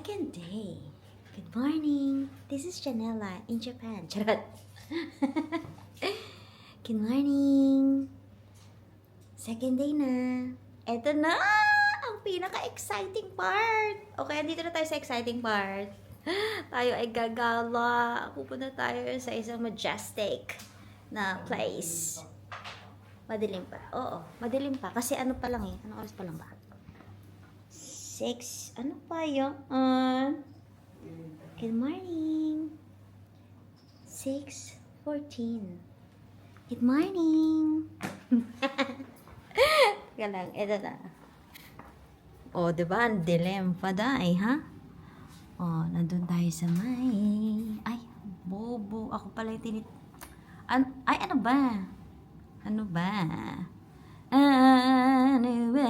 Second day. Good morning. This is Janella in Japan. Charot. Good morning. Second day na. Eto na! Ang pinaka-exciting part. Okay, dito na tayo sa exciting part. Tayo ay gagala. Pupunta tayo sa isang majestic na place. Madilim pa. Oo, madilim pa. Kasi ano pa lang eh. Anong oras pa lang ba? 6. Ano pa yun? Good morning. 6:14. Good morning. Galang, eto na. O, diba? Ang dilim pa dahil, ha? O, nandun tayo sa may... Ay, bobo. Ako pala yung tinit... Ay, ano ba? Ano ba? Ano ba?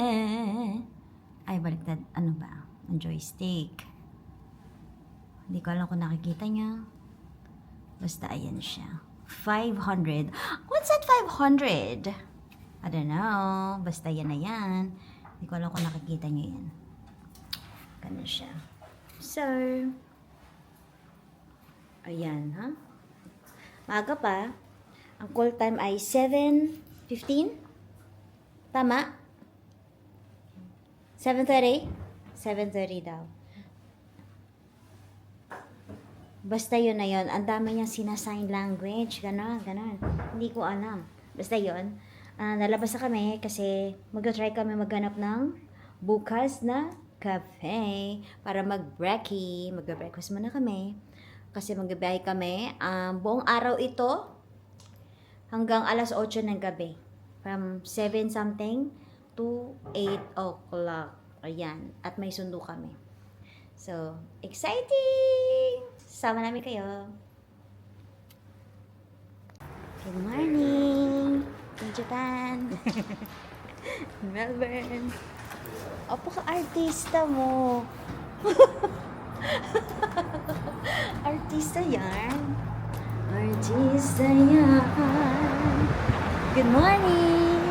Ay, baliktad. Ano ba? Ang joystick. Hindi ko alam kung nakikita niya. Basta ayan siya. 500. What's that 500? I don't know. Basta yan na yan. Hindi ko alam kung nakikita niyo yan. Ganun siya. So, ayan, ha? Maaga pa. Ang call time ay 7:15. Tama? 7:30? 7:30 daw. Basta yun na yun. Ang dami niyang sinasign language. Ganon, ganon. Hindi ko alam. Basta yun. Nalabas na kami kasi mag-try kami maghanap ng bukas na cafe para mag-brekkie. Mag-breakfast muna kami. Kasi mag-biyahe kami. Buong araw ito hanggang alas 8 ng gabi. From 7 something to 8 o'clock. Ayan. At may sundo kami. So, exciting! Sama namin kayo. Good morning! In Japan. Melbourne. Opo ka artista mo. Artista yan. Artista yan. Good morning!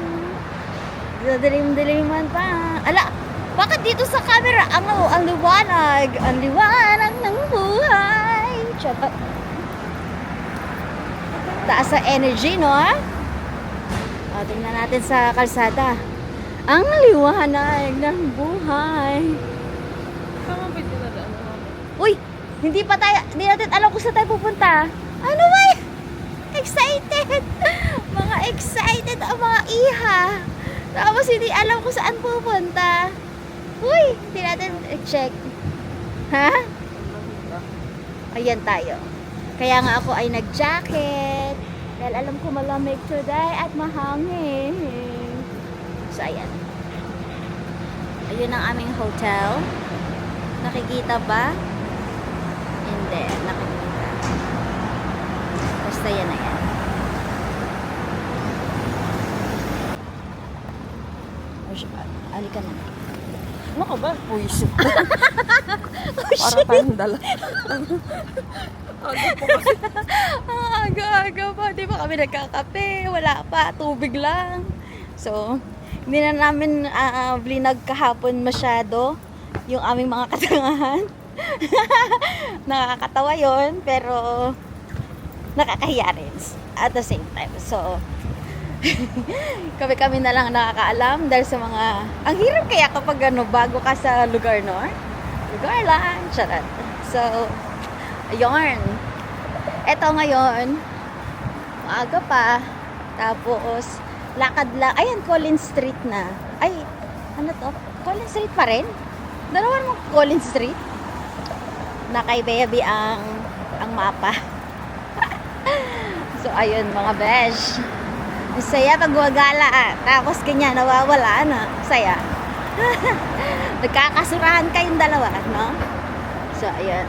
Dilim-diliman pa. Ala! Bakit dito sa camera ang liwanag? Ang liwanag ng buhay. Charot. Taas sa energy, no? O, tingnan natin sa kalsada. Ang liwanag ng buhay. Uy! Hindi natin alam kung saan tayo pupunta. Ano ba? Excited! Mga excited ang mga iha. Tapos hindi alam kung saan pupunta. Uy! Hindi natin check. Ha? Ayan tayo. Kaya nga ako ay nag-jacket. Dahil alam ko malamig today at mahangin. So, ayan. Ayun ang aming hotel. Nakikita ba? Hindi. Nakikita. Basta yan na yan. Alika na. Ano ka ba? Puwiso. Oh, Para tayong dala. Aga po kasi. Aga pa. Di ba kami nagkakape? Wala pa. Tubig lang. So, hindi na namin vlog kahapon masyado yung aming mga katangahan. Nakakatawa yon pero nakakahiya rin at the same time. So, kami na lang nakakaalam dahil sa mga ang hirap kaya kapag bago ka sa lugar, no? Lugar lang, charot. So, ayun. Eto ngayon, maaga pa, tapos lakad lang. Ayan, Collins Street na. Ay, ano to? Collins Street pa rin? Dalawa naman Collins Street. Nakaibayabi ang mapa. So, ayun mga besh. Saya pag wagala, tapos kanya nawawala na. Saya. Nagkakasurahan kayong dalawa, no? So, ayun.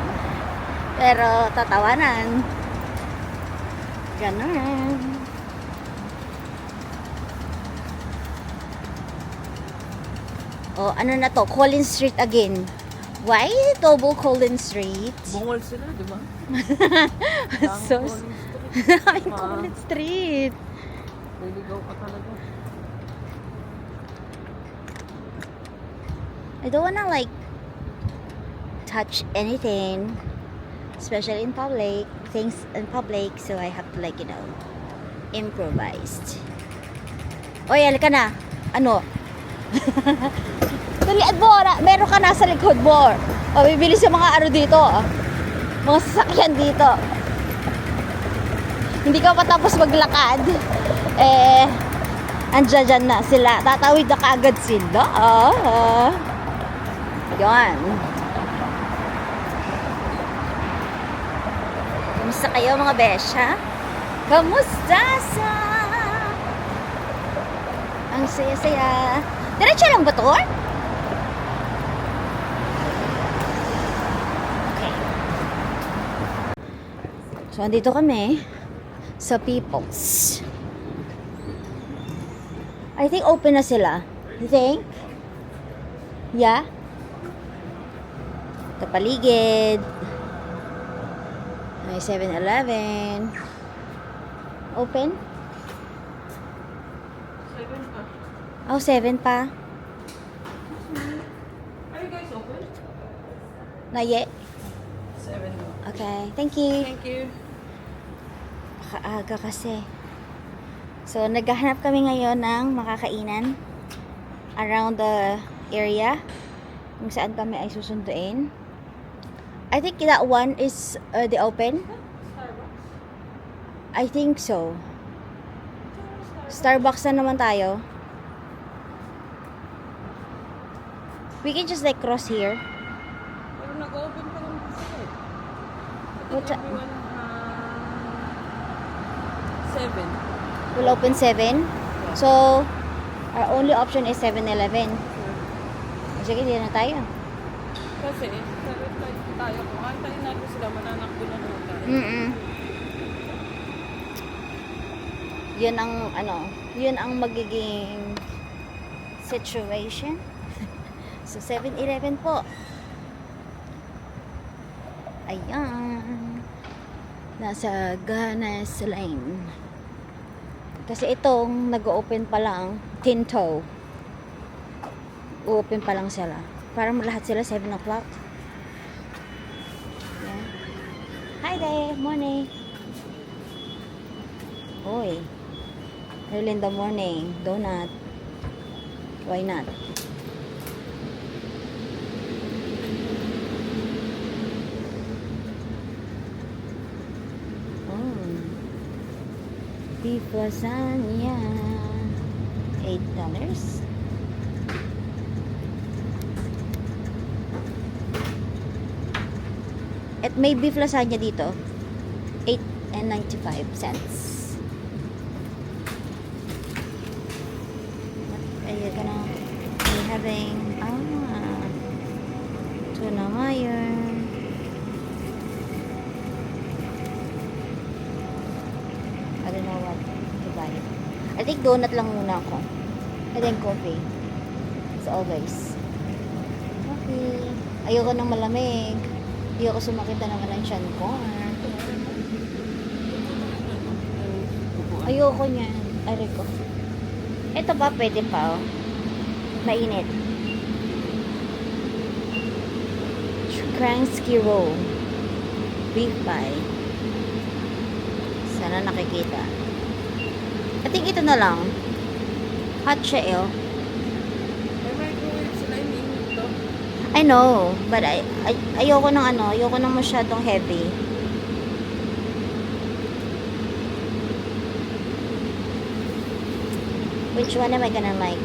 Pero, tatawanan. Ganun. Oh, ano na to? Collins Street again. Why double Collins Street? Bungol sila, di ba? So, Collins Street. Liligaw ka talaga. I don't wanna like touch anything, especially in public, things in public, so I have to like, improvised. Oy, halika na. Ano? Dalian mo, meron ka nasa likod mo. O, bibili sa mga ano dito. Mga sasakyan dito. Hindi ka pa tapos maglakad. Andyan na sila. Tatawid na kaagad sila. Yan. Kamusta kayo mga besha? Kamusta sa? Ang saya-saya. Diretso lang ba to? Okay. So, andito kami sa Peoples. I think open na sila. You think? Yeah? Ito paligid. May 7-Eleven. Open? 7 pa. Oh, 7 pa. Are you guys open? Not yet. 7. Okay, thank you. Thank you. Kaaga kasi. So, naghahanap kami ngayon ng makakainan around the area kung saan kami ay susunduin. I think that one is the open. I think so. Starbucks na naman tayo. We can just like cross here. Pero nag-open pa naman kasi. What ti- Everyone, 7. We'll open 7. So, our only option is 7-Eleven. Sige, hindi na tayo. Kasi, 7 tayo. Kung antayin natin sila, mananakbo na naman tayo. Yun ang yun ang magiging situation. So 7-Eleven po. Ayan. Nasa Ganas Lane. Kasi itong nag-open pa lang, Tinto. Open pa lang sila. Parang lahat sila 7 o'clock. Yeah. Hi there, morning. Oy. Early in the morning, donut. Why not? Beef lasagna. $8. At may beef lasagna dito. $8.95. What are you gonna be having? Tuna mayo. I don't know what to buy. I think donut lang muna ako. And then coffee. As always. Coffee. Ayoko ng malamig. Ayoko sumakit na naman ang tiyan ko. Ayoko niyan. Aray ko. Ito ba pwede pa oh. Mainit. Kransky roll. Beef pie. Sana nakikita. I think ito na lang. Hot siya eh. Oh. May microwave sila, hindi ito. I know, but ayoko ng ayoko ng masyadong heavy. Which one am I gonna like?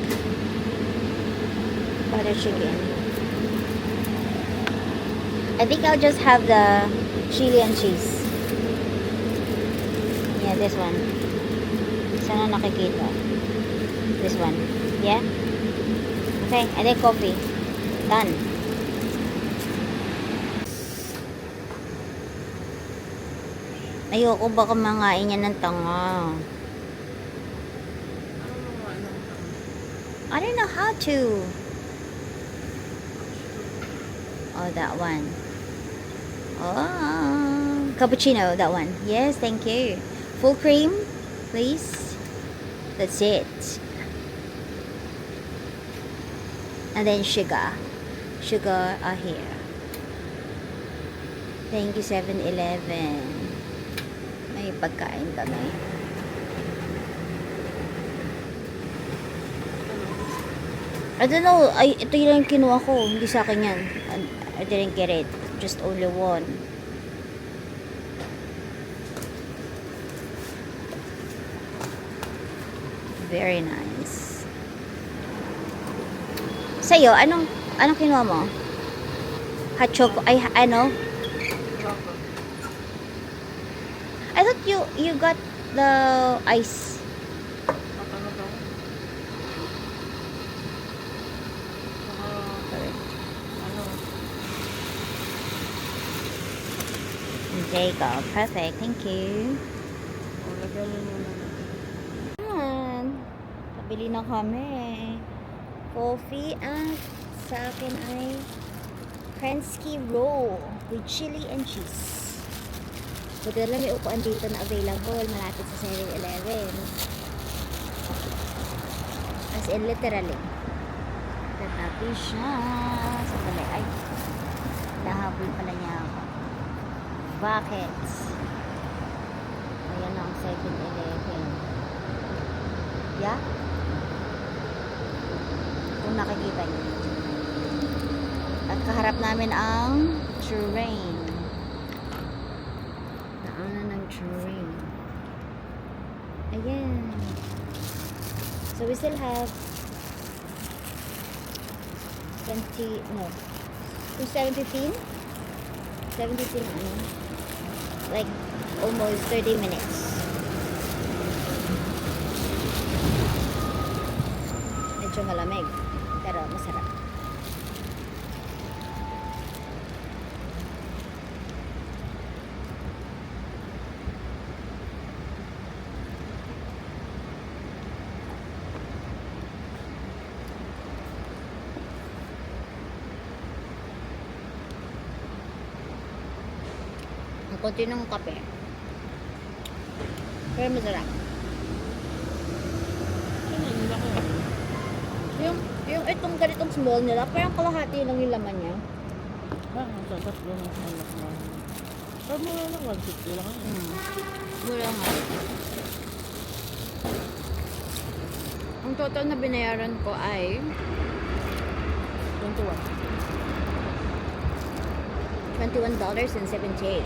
Butter chicken. I think I'll just have the chili and cheese. Yeah, this one. Sana nakikita. This one. Yeah? Okay, and then coffee. Done. Ayoko baka mangain niya ng tanga. I don't know how to. Oh, that one. Oh, cappuccino, that one. Yes, thank you. Full cream, please. That's it. And then sugar. Sugar are here. Thank you, 7-Eleven. May pagkain kami. I don't know. Ay, ito yung kinuha ko. Hindi sa akin yan. I didn't get it. Just only one. Very nice. Sa'yo, anong kinuha mo? Hot choco, ay, ano? I thought you got the ice. Ano daw? Ano? There you go. Perfect. Thank you. Lagyan mo muna. Yan. Pabili na kami. Coffee at sa akin ay Kransky roll with chili and cheese. Buti lang may upuan dito na available malapit sa 7-Eleven. As in literally. Tatabi siya. Sandali. Ay. Nahabol pala niya ako. Buckets. Ayan ang 7-Eleven. Yeah? Kung nakikita niyo. At kaharap namin ang train. Daanan ng train. Ayan. So we still have 20, no. 7:15? 7:15, ano? Like, almost 30 minutes. Medyo malamig. Pero masarap. Ang konti ng kape. Pero masarap. Ano yung laki? Yung itong ganitong small nila, parang kalahati lang yung laman niya. Ang sagat doon ang anak mo. Pero mura lang, 150 lang yun. Mura nga. Ang total na binayaran ko ay 21. $21.78.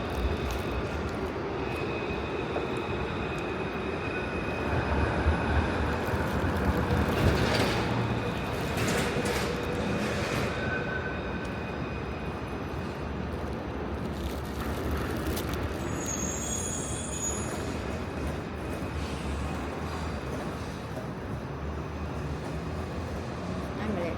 Ang mali.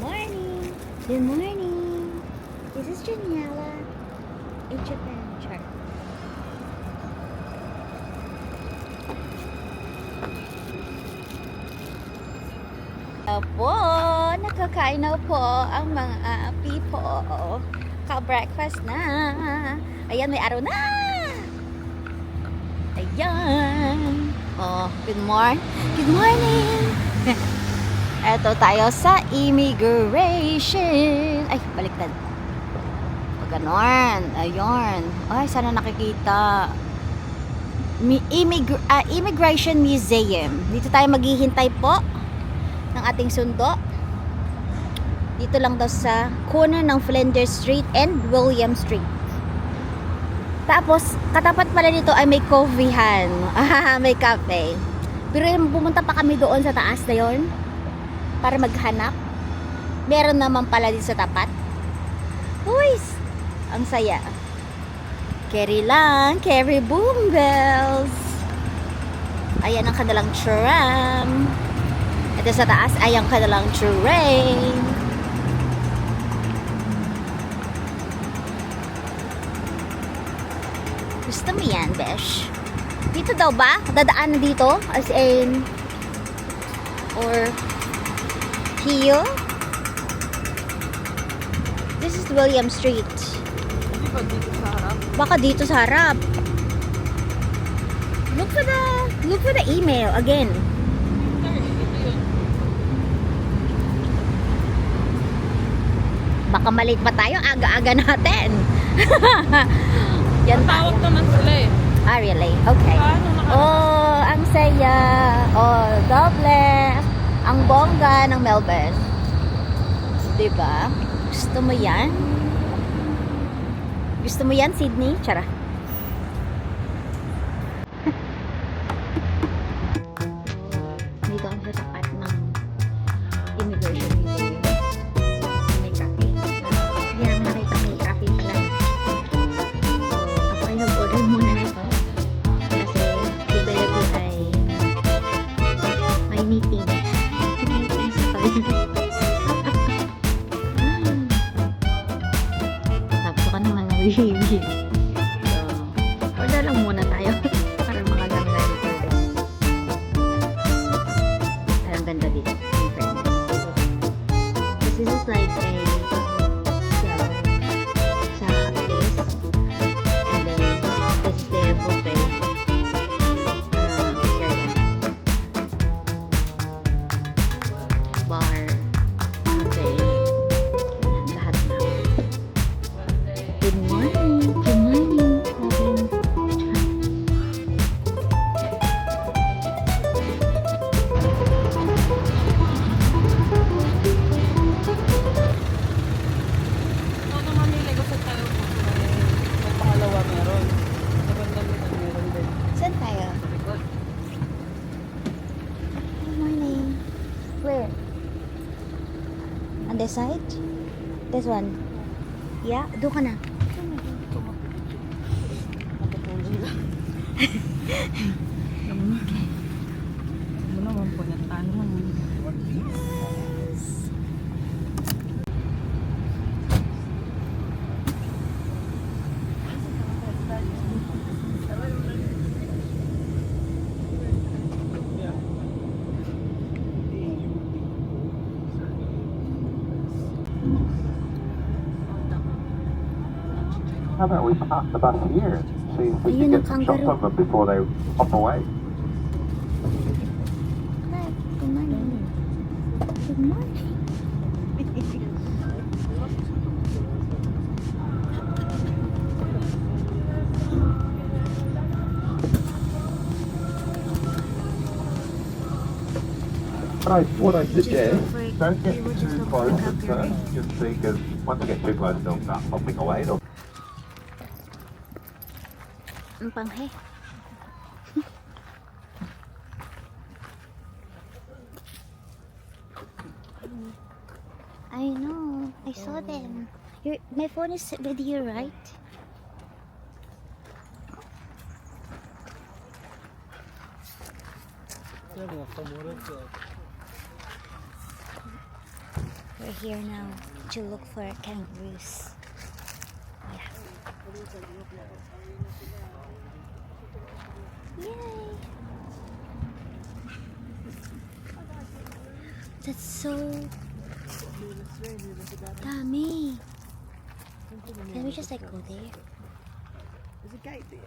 Morning! Good morning! This is Janiela in Japan. Char. Po, nakakain na po ang mga people. Ka-breakfast na. Ayan, may araw na. Ayan. Oh, good morning. Good morning. Eto tayo sa immigration. Ay, baliktad. O, ganon. Ayun. Ay, sana nakikita. Immigration Museum. Dito tayo maghihintay po ng ating sundo. Dito lang daw sa corner ng Flinders Street and William Street. Tapos, katapat pala dito ay may coffeehan. May cafe. Pero pumunta pa kami doon sa taas na yon para maghanap. Meron naman pala din sa tapat. Uy, ang saya. Carry lang, carry boom bells. Ayan ang kanilang tram. Ito sa taas ay ang kanilang train. Gusto mo yan, besh? Dito daw ba? Dadaan na dito? As in... Or... Here? This is William Street. Hindi ba dito sa harap? Baka dito sa harap. Look for the email again. Ito yun. Baka malate pa tayo, aga-aga natin. Yan tayo. Tawag naman sila eh. Ah, really? Okay. Paano Oh, ang saya. Oh, God bless. Ang bongga ng Melbourne. Diba? Gusto mo yan? Gusto mo yan, Sydney? Tsara. Dito ang sa tapat ng immigration museum. May cafe. Hindi namin nakita may cafe pala. So, ako ay nag-order muna nito. Kasi si Bebe ay may meeting. Meeting sa pamilya. Tapos ka naman ng baby. So, order lang muna tayo para makagami na yung order. Ay, ang ganda dito. In fairness. This is like a sa place. And then, this is their buffet. Area. Bar. Cafe. Lahat na. Good morning. Good morning. Ito na mamili ko sa tayo po. May pangalawa meron. Sa banda nila meron din. Saan tayo? Sa likod. Good morning. Where? On this side? This one? Yeah? Doon ka na. Matutulog lang. Ano naman po na tanong. How about we park the bus here? See if we Ayun can ang get some shots kangaroo. of them before they hop away. Hi. Good morning. Good morning. What I suggest, don't get too close at first, just see, because once I get too close, they'll start hopping away. They'll Ang panghe. I know. I saw them. My phone is with you, right? We're here now to look for kangaroos. Yeah. Yay! That's so dami. Can we just like go there? There's a gate there.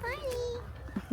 Morning.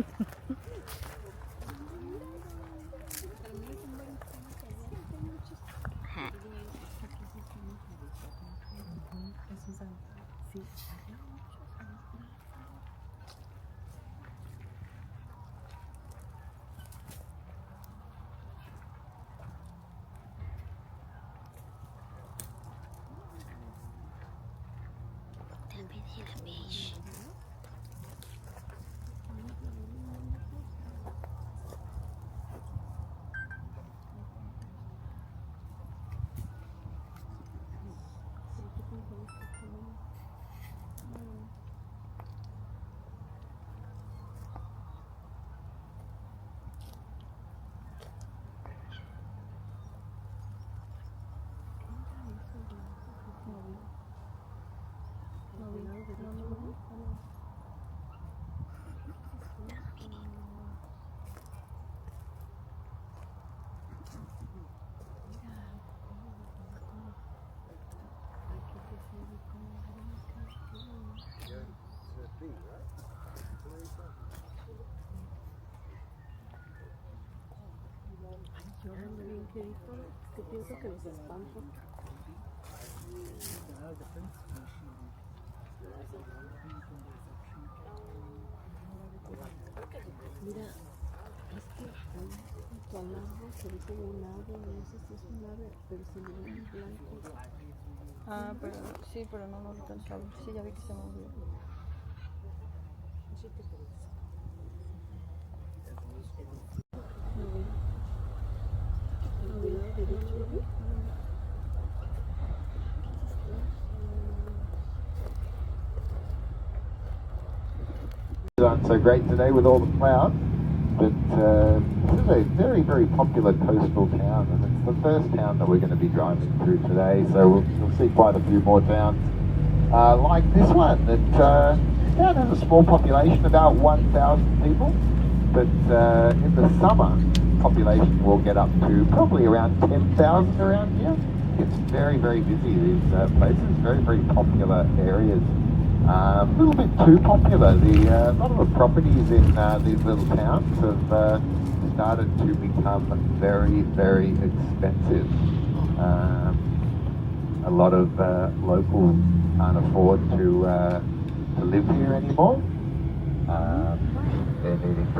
Mira, es que hay palabras, se dice de un ave, y ese es un ave, pero se le ve en blanco. Ah, pero sí, pero no lo alcanzaba. Sí, ya vi que se movió. Aren't so great today with all the clouds, but this is a very, very popular coastal town, and it's the first town that we're going to be driving through today, so we'll see quite a few more towns like this one. That town has a small population, about 1,000 people, but in the summer, population will get up to probably around 10,000 around here. It's very, very busy, these places, very, very popular areas. A little bit too popular. A lot of the properties in these little towns have started to become very, very expensive. A lot of locals can't afford to live here anymore. They're needing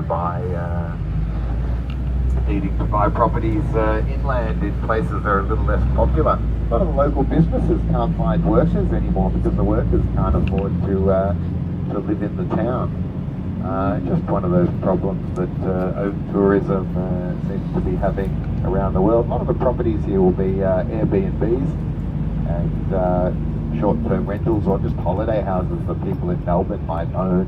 to buy properties inland in places that are a little less popular. A lot of the local businesses can't find workers anymore because the workers can't afford to live in the town. Just one of those problems that over-tourism seems to be having around the world. A lot of the properties here will be Airbnbs and short-term rentals, or just holiday houses that people in Melbourne might own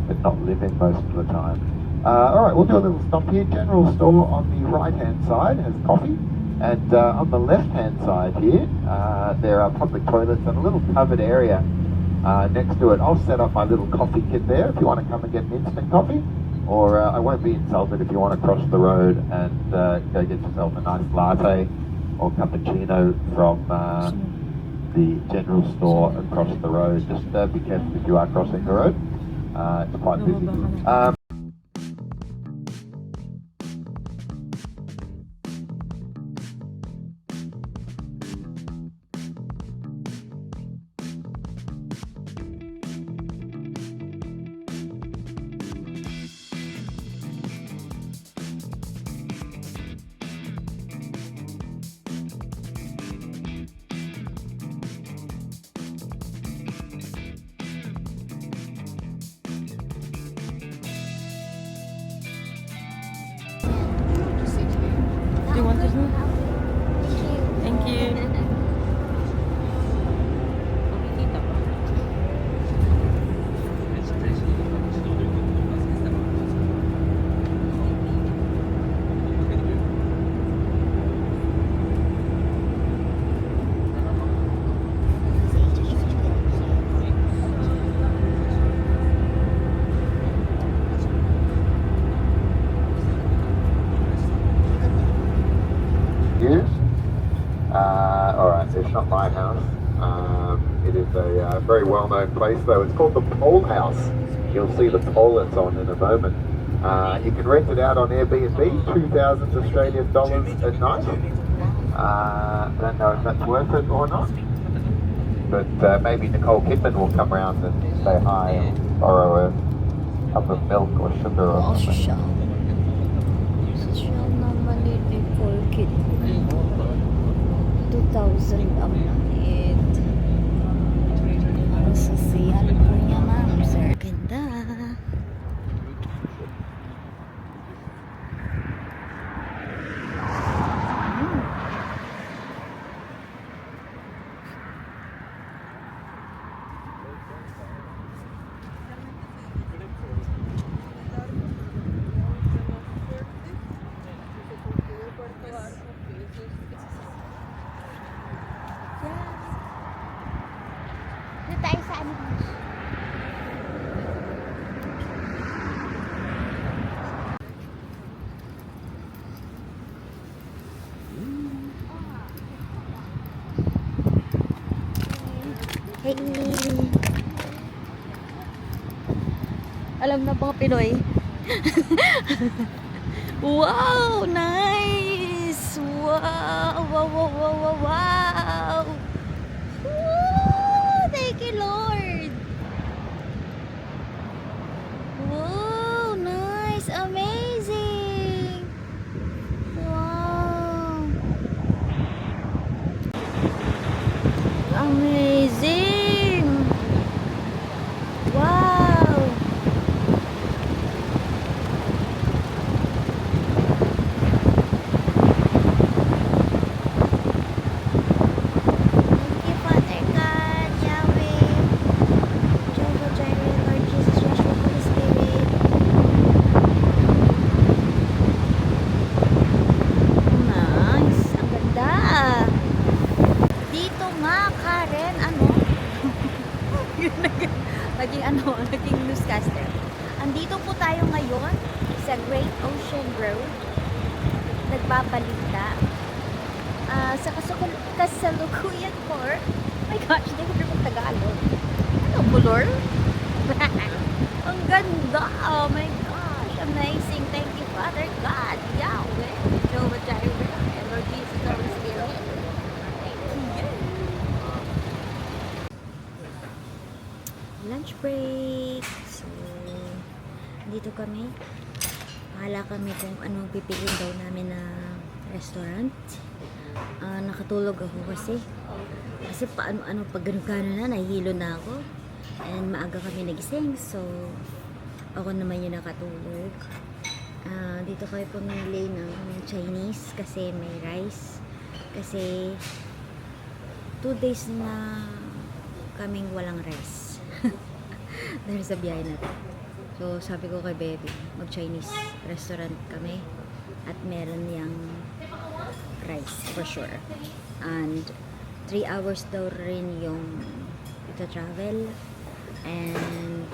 but not live in most of the time. Alright, we'll do a little stop here. General store on the right-hand side has coffee, and on the left-hand side here there are public toilets and a little covered area next to it. I'll set up my little coffee kit there if you want to come and get an instant coffee, or I won't be insulted if you want to cross the road and go get yourself a nice latte or cappuccino from the general store across the road. Just be careful if you are crossing the road. It's quite busy. Do you want this one? Thank you. Years. Alright, so it's not my house. It is a very well-known place though. It's called the Pole House. You'll see the pole that's on in a moment. You can rent it out on Airbnb, 2,000 Australian dollars a night. I don't know if that's worth it or not, but maybe Nicole Kidman will come around and say hi and borrow a cup of milk or sugar or something. Social naman ni Nicole Kidman. 2,000 ang night. Ang social po niya, ma'am, sir. Ganda. Dito tayo sa ano? Hey. Alam na mga Pinoy. Wow, nice! Wow! Wow, wow, wow, wow, wow! Woo! Thank you, Lord! Wow! Nice! Amazing! Wow! Amazing! Wow! Thank you, Father God, Yahweh, Jehovah Jireh, Lord Jesus, Joshua, Holy Spirit. Nice! Ang ganda! Dito nga, Karen, ano? Naging newscaster. Andito po tayo ngayon sa Great Ocean Road. Nagbabalita. Sa kasalukuyan ko. Oh my gosh, hindi ko rin Tagalog. Ano, bulor? Ang ganda! Oh my gosh, amazing. Thank you, Father God, Yahweh, Jehovah Jireh, and Lord Jesus, Holy Spirit. Thank you. Lunch break. So, dito kami. Bahala kami kung anong pipiliin daw namin na restaurant. Nakatulog ako kasi paano pag ganun na nahihilo na ako, and maaga kami nagising, so ako naman yung nakatulog. Dito kayo pumili ng Chinese kasi may rice, kasi 2 days na kaming walang rice dahil sa biyahe natin. So sabi ko kay baby, mag Chinese restaurant kami at meron yang rice for sure, and 3 hours daw rin yung travel, and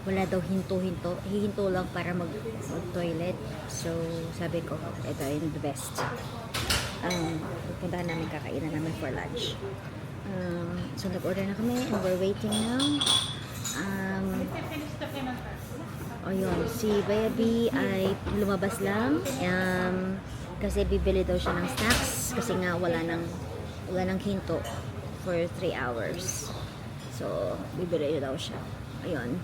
wala daw hihinto lang para mag toilet. So sabi ko, ito yung the best. Pupuntahan namin, kakainan namin for lunch. So nag-order na kami and we're waiting now. Ayun, si baby ay lumabas lang kasi bibili daw siya ng snacks kasi nga wala nang hinto for 3 hours. So bibili daw siya. Ayun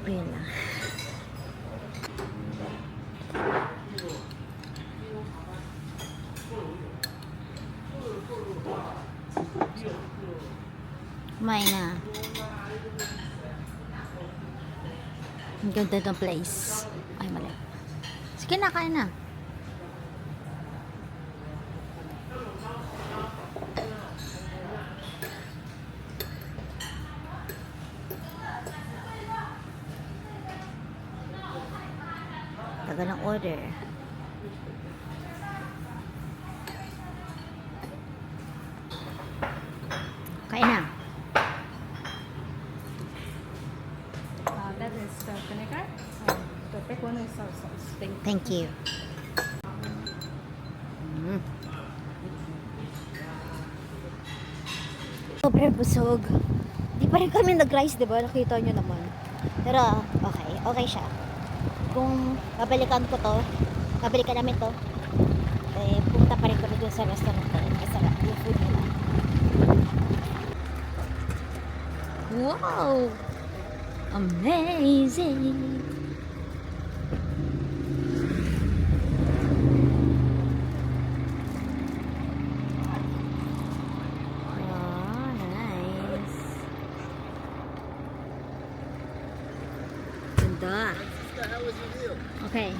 lang. Kumain na. Ang ganda ng place. Ay, mali. Sige na, kain na. Tagal ng order. Kain na. That is vinegar. The big one is steak. Thank you. Sobrang busog. Di pa rin kami nag-rice, diba? Nakita nyo naman. Pero, okay siya. Kung babalikan namin to, pumunta pa rin kami dun sa restaurant na rin. Masarap yung food nila. Wow! Amazing! Oh, nice. Ganda. Okay.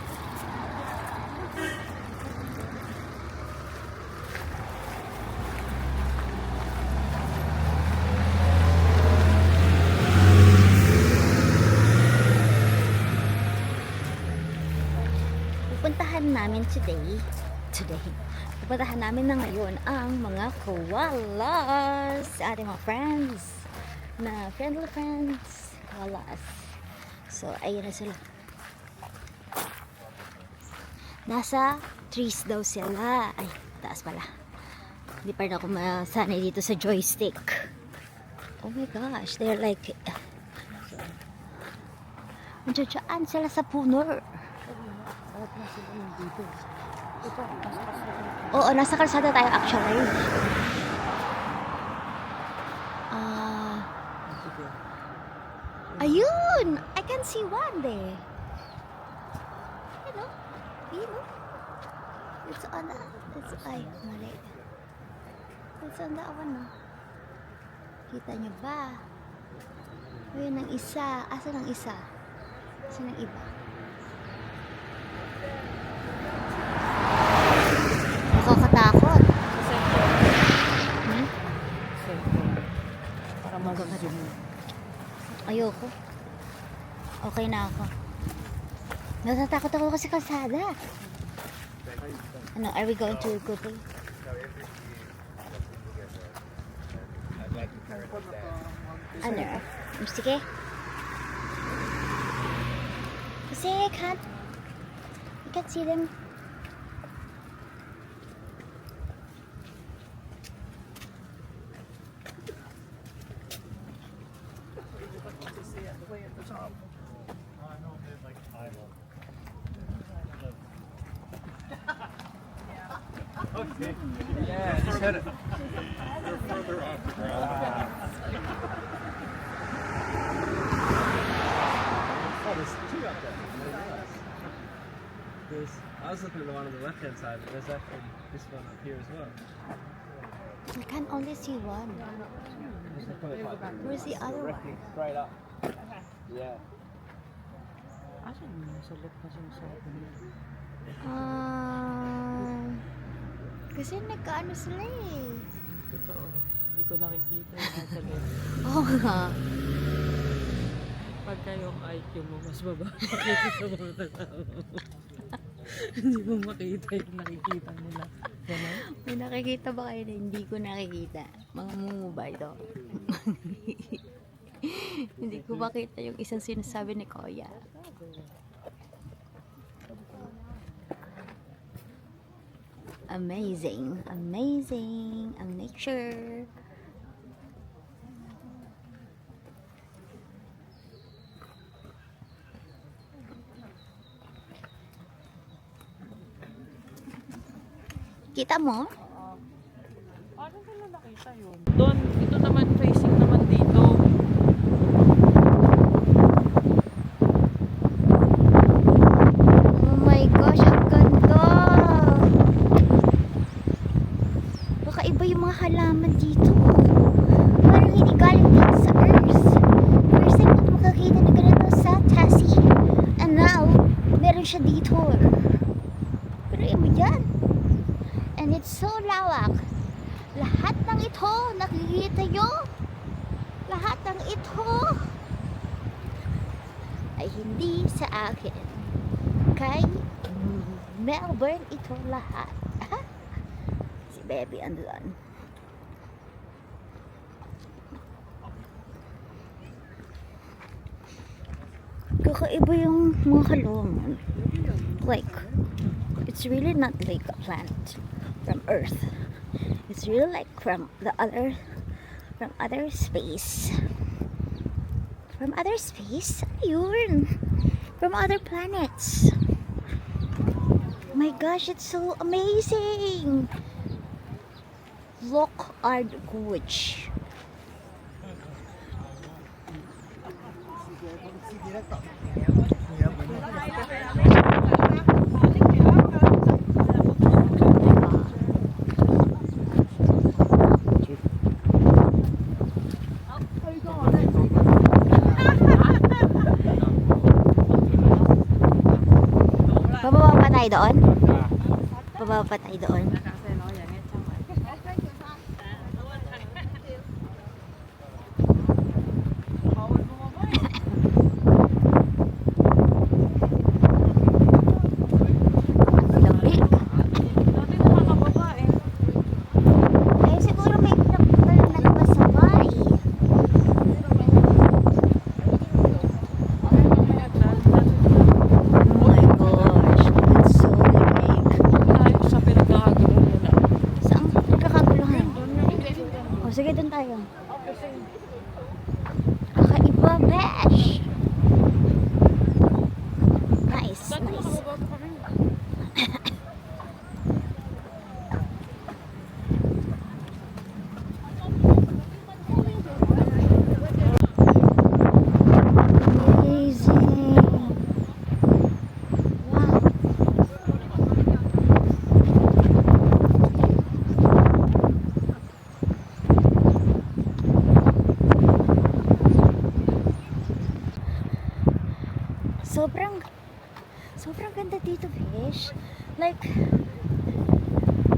Pupuntahan namin pupuntahan namin na ngayon ang mga koalas, ating mga friends na friendly friends, koalas. So ayun na sila, nasa trees daw sila. Ay, taas pala, hindi pa rin ako masanay dito sa joystick. Oh my gosh, they're like nandiyan sila sa puno. Sarap na sila dito. Ito, nasa kalsada. Oo, nasa kalsada tayo actually. Ah, Sige. ayun! I can see one there. Hello? Hello? It's on the... It's... Ay, mali. It's on that one, no? Kita niyo ba? Ayun ang isa. Asan ang isa? Asan ang iba? Nakakatakot. Sa center. Hmm? Center. Para mag-zoom. Ayoko. Okay na ako. Natatakot ako kasi kalsada. Ano, are we going to go to? Ano? Sige. Kasi I can't see them. Yeah, just hit it. Oh, there's two up there. I was looking at the one on the left hand side, but there's actually this one up here as well. I can only see one. Where's the other one? Straight up. Yeah. Asan yung nasa left na sinasabi niya? Kasi nagkaano sila eh. Totoo. Hindi ko nakikita yung nasa left. Oo nga. Pagka yung IQ mo mas baba, makikita mo na tao. Hindi mo makita yung nakikita nila. Ganun? May nakikita ba kayo na hindi ko nakikita? Mga mumuba ito. Hindi ko makita yung isang sinasabi ni Kuya. Amazing. Amazing. Ang nature. Kita mo? Paano nila nakita yun? Doon, ito naman facing naman dito. Oh my gosh, ang ganda! Baka iba yung mga halaman dito. Parang hindi galing dito sa Earth. First time ko makakita na ganito sa Tassie. And now, meron siya dito. Pero iba yan. And it's so lawak. Lahat ng ito, nakikita nyo? Lahat ng ito ay hindi sa akin. Kay Melbourne ito lahat. Si Baby andun. Kakaiba yung mga halaman. Like, it's really not like a plant from Earth. It's really like from other space. From other space? Ayun. From other planets. My gosh, it's so amazing. Look at Gucci. Bababa pa tayo doon? Bababa pa tayo doon? Lamig. Dati nakakababa eh. Eh, siguro may nagpasabay. Oh my gosh, it's so unique. Tayo sa pinagkakagano'n nila. Saan nagkakaguluhan? O, sige, doon tayo. Kakaiba, besh! Nice, nice.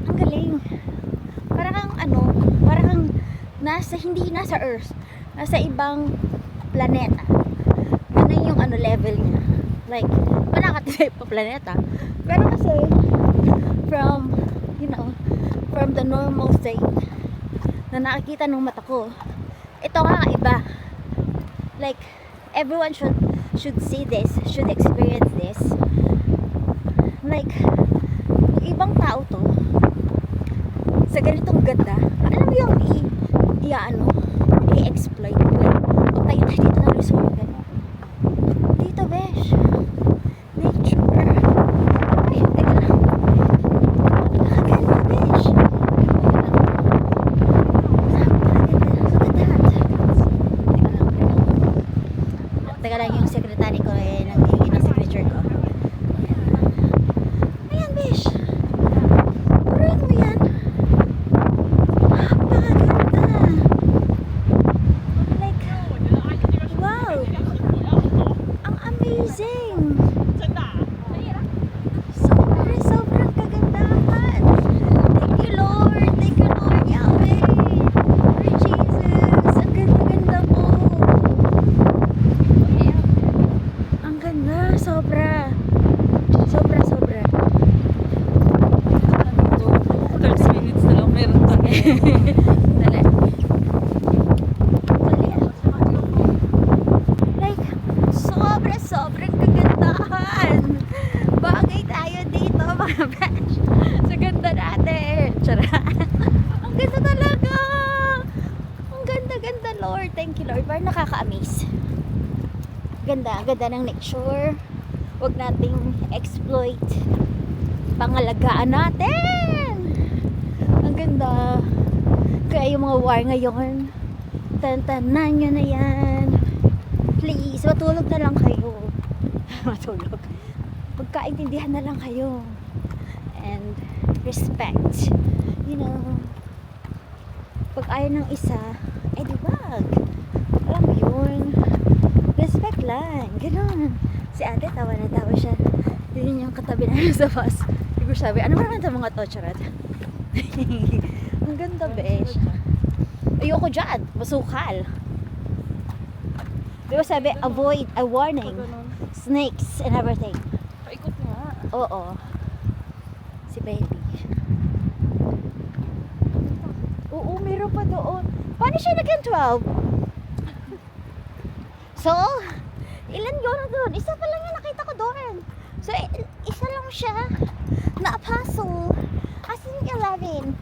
ang galing. Parang kang ano, parang kang hindi nasa Earth, nasa ibang planeta. Ganun yung ano level niya. Like, wala ka tayo pa planeta. Pero kasi, from, you know, from the normal thing na nakikita ng mata ko, ito kakaiba. Like, everyone should see this, should experience this. Like, ibang tao to, sa ganitong ganda, alam mo yung i-exploit. Like, pagtayo tayo dito ng resort, gano'n. Dito, besh. Nature. Ay, teka lang. Napakaganda, besh. Napakaganda. Look at that. Teka lang yung secretary ko nanghihingi ng signature ko. Ayan, besh. Purihin mo yan. Napakaganda. Like, wow. Ang amazing. Sobrang kagandahan. Thank you, Lord. Thank you, Lord. Yahweh. Lord Jesus. Ang ganda-ganda po. Ang ganda. Sobra. Sobra. 30 minutes na lang meron tayo. Dali. Like, sobrang kagandahan. Bagay tayo dito, mga besh. Sa ganda natin. Charot. Ang ganda talaga. Ang ganda, Lord. Thank you, Lord. Parang nakaka-amaze. Ganda ng nature. Huwag nating exploit. Pangalagaan natin. Ang ganda. Kaya yung mga war ngayon, tantanan nyo na yan. Please, matulog na lang kayo. Matulog. Pagkaintindihan na lang kayo. And respect. You know, pag ayaw ng isa, eh di wag. Alam mo yun. Respect lang. Ganun. Si ate, tawa na tawa siya. Yun yung katabi namin sa bus. Hindi ko sabi, ano ba naman sa mga to, charot? Ang ganda, besh. Ayoko dyan. Masukal. Di ba sabi, avoid a warning. Snakes and everything. Paikot nga. Oo. Si baby. Oo, meron pa doon. Paano siya naging 12? So, ilan yun na doon? Isa pa lang yung nakita ko doon. So, isa lang siya na apostle. As in 11.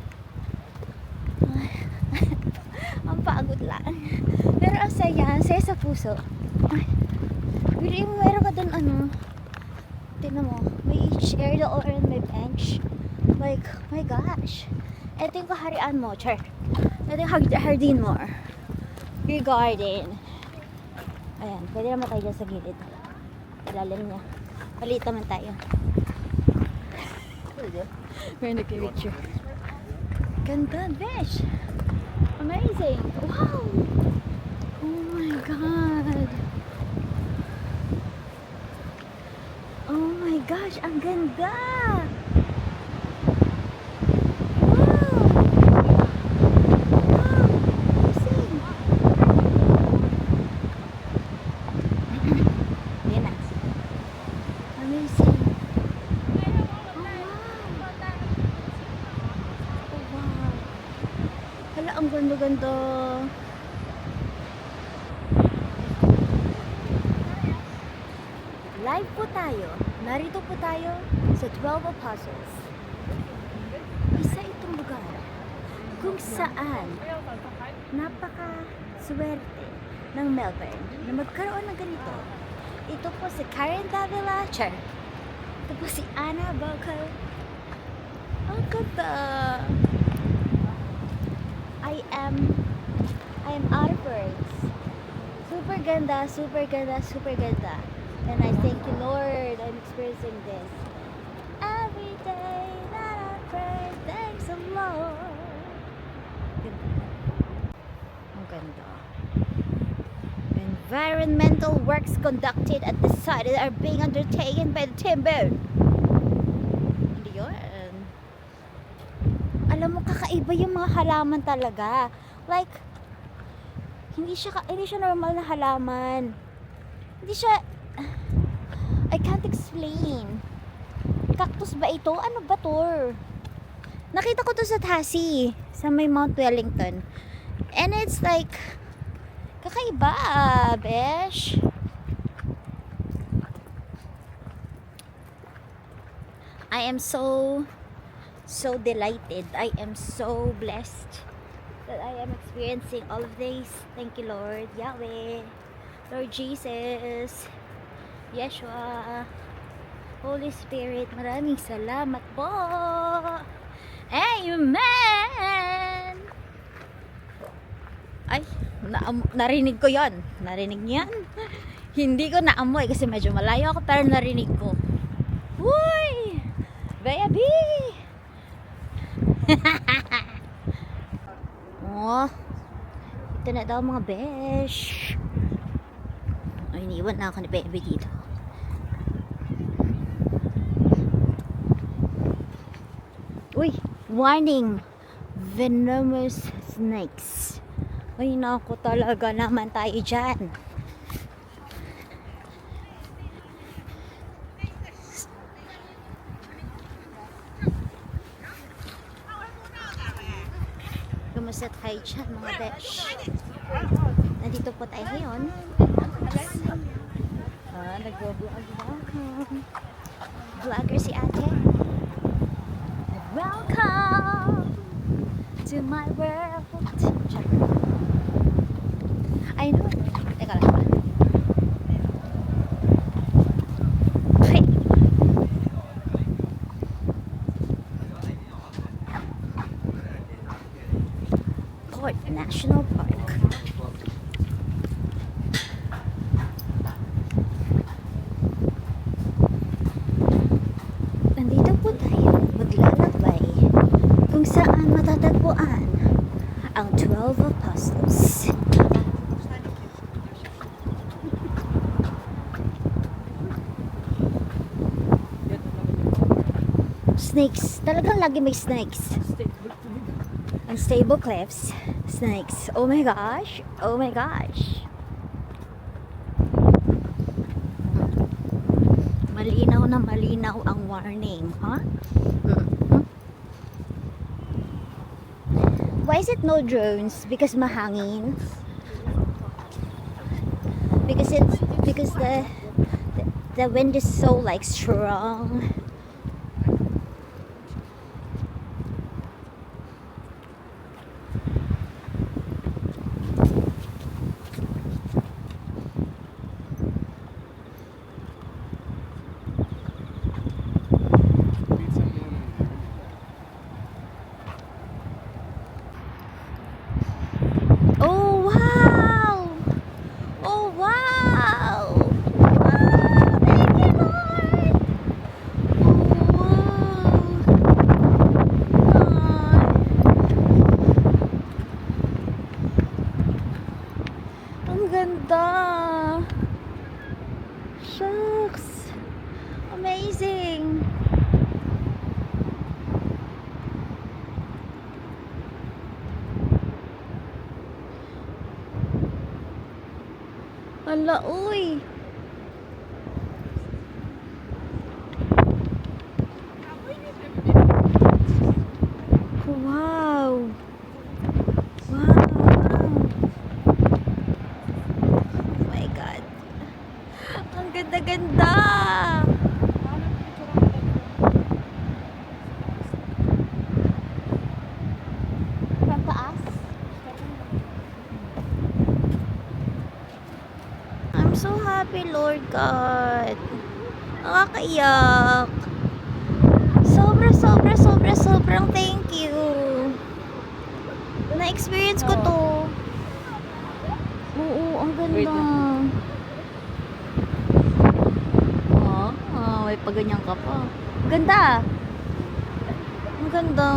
Ang pagod lang. Pero ang saya sa puso. Pero yung meron ka doon tingnan mo, may chair doon, may bench. Like, my gosh. Ito yung kaharian mo, char. Ito yung hardin mo. Your garden. Ayan, pwede naman tayo dyan sa gilid. Ilalim niya. Maliit naman tayo. May nag-picture. Ganda, besh. Amazing. Wow. Oh my God. Oh my gosh, ang ganda. Wow. Wow. Amazing. Yan na. Amazing. Oh wow. Hala, ang ganda-ganda. Live po tayo. Narito po tayo sa 12 Apostles. Isa itong lugar kung saan napaka-swerte ng Melbourne na magkaroon ng ganito. Ito po si Karen Davila. Char. Ito po si Anna Bocal. Ang ganda. I am out of words. Super ganda, super ganda, super ganda. And I thank you, Lord, I'm experiencing this. Every day that I pray, thanks the Lord. Ganda. Ang ganda. Environmental works conducted at the site are being undertaken by the timber. Hindi yun. Alam mo, kakaiba yung mga halaman talaga. Like, hindi siya normal na halaman. Hindi siya, I can't explain. Cactus ba ito? Ano ba to? Nakita ko to sa Tassy, sa may Mount Wellington. And it's like, kakaiba, besh. I am so delighted. I am so blessed that I am experiencing all of this. Thank you, Lord Yahweh, Lord Jesus, Yeshua, Holy Spirit. Maraming salamat po. Amen. Ay, narinig ko yon. Narinig niyan? Hindi ko naamoy kasi medyo malayo ako, pero narinig ko. Uy! Baby! Oh, ito na daw mga besh. Ay, iniwan na ako ni baby dito. Uy, warning! Venomous snakes. Ay, naku talaga naman tayo dyan. Kumusta tayo dyan mga besh? Nandito po tayo ngayon. Nag-vlog ako. Vlogger si ate. Welcome to my world. I know. Teka lang. Okay. Port National Park. Nandito po tayo maglalakbay kung saan matatagpuan ang 12 Apostles. Snakes. Talagang lagi may snakes. Unstable cliffs. Snakes. Oh my gosh. Oh my gosh. Malinaw na malinaw ang warning, huh? Why is it no drones? Because mahangin? Because the wind is so like strong. Oh wow! Oh wow! Wow! Thank you, Lord! Oh wow! Ang ganda! Shucks! Amazing! Ala, uy! Wow! Wow! Oh my God! Ang ganda-ganda! From taas? I'm so happy, Lord God. Nakakaiyak. Sobrang thank you. Na-experience ko to. Oo, ang Wait ganda. May paganyan ka pa. Ganda. Ang ganda.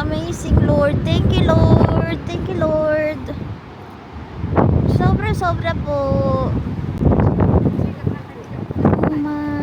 Amazing, Lord. Thank you, Lord. Thank you, Lord. Sobra po. Oh my.